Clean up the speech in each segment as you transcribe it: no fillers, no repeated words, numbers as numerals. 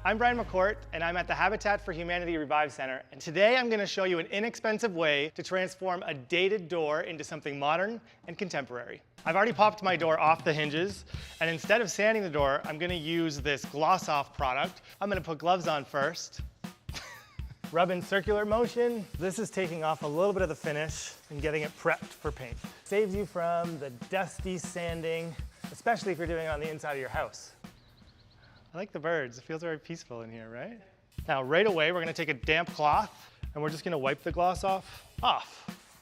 I'm Brian McCourt, and I'm at the Habitat for Humanity ReVive Center. And today I'm going to show you an inexpensive way to transform a dated door into something modern and contemporary. I've already popped my door off the hinges, and instead of sanding the door, I'm going to use this gloss-off product. I'm going to put gloves on first. Rub in circular motion. This is taking off a little bit of the finish and getting it prepped for paint. Saves you from the dusty sanding, especially if you're doing it on the inside of your house. I like the birds. It feels very peaceful in here, right? Now, right away, we're gonna take a damp cloth and we're just gonna wipe the gloss off,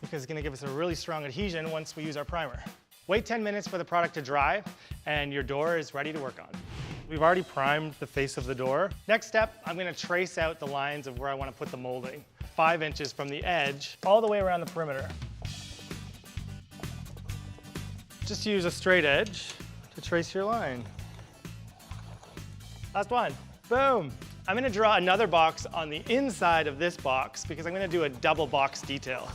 because it's gonna give us a really strong adhesion once we use our primer. Wait 10 minutes for the product to dry and your door is ready to work on. We've already primed the face of the door. Next step, I'm gonna trace out the lines of where I wanna put the molding. 5 inches from the edge, all the way around the perimeter. Just use a straight edge to trace your line. Last one, boom. I'm gonna draw another box on the inside of this box because I'm gonna do a double box detail.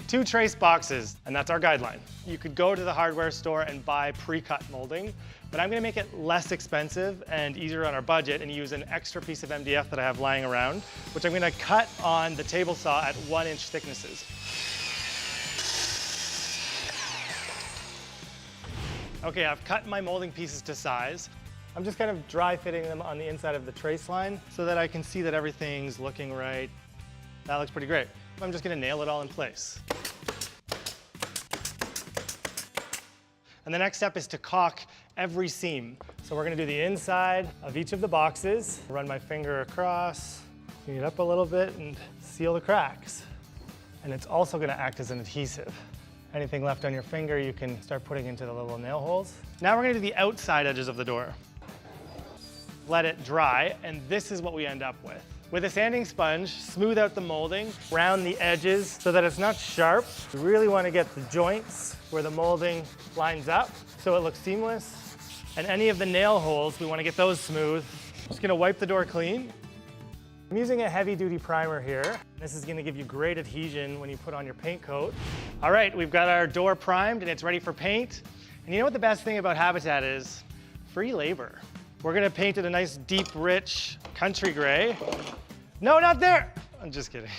2 trace boxes, and that's our guideline. You could go to the hardware store and buy pre-cut molding, but I'm gonna make it less expensive and easier on our budget and use an extra piece of MDF that I have lying around, which I'm gonna cut on the table saw at 1-inch thicknesses. Okay, I've cut my molding pieces to size. I'm just kind of dry fitting them on the inside of the trace line so that I can see that everything's looking right. That looks pretty great. I'm just gonna nail it all in place. And the next step is to caulk every seam. So we're gonna do the inside of each of the boxes, run my finger across, clean it up a little bit and seal the cracks. And it's also gonna act as an adhesive. Anything left on your finger, you can start putting into the little nail holes. Now we're gonna do the outside edges of the door. Let it dry, and this is what we end up with. With a sanding sponge, smooth out the molding, round the edges so that it's not sharp. We really wanna get the joints where the molding lines up so it looks seamless. And any of the nail holes, we wanna get those smooth. Just gonna wipe the door clean. I'm using a heavy-duty primer here. This is gonna give you great adhesion when you put on your paint coat. All right, we've got our door primed and it's ready for paint. And you know what the best thing about Habitat is? Free labor. We're gonna paint it a nice, deep, rich country gray. No, not there! I'm just kidding.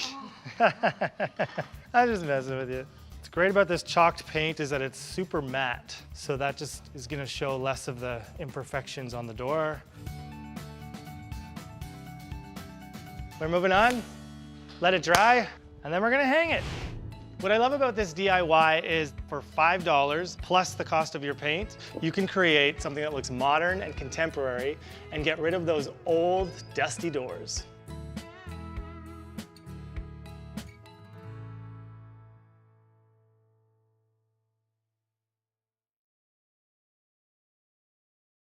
I'm just messing with you. What's great about this chalked paint is that it's super matte. So that just is gonna show less of the imperfections on the door. We're moving on, let it dry, and then we're gonna hang it. What I love about this DIY is for $5 plus the cost of your paint, you can create something that looks modern and contemporary and get rid of those old, dusty doors.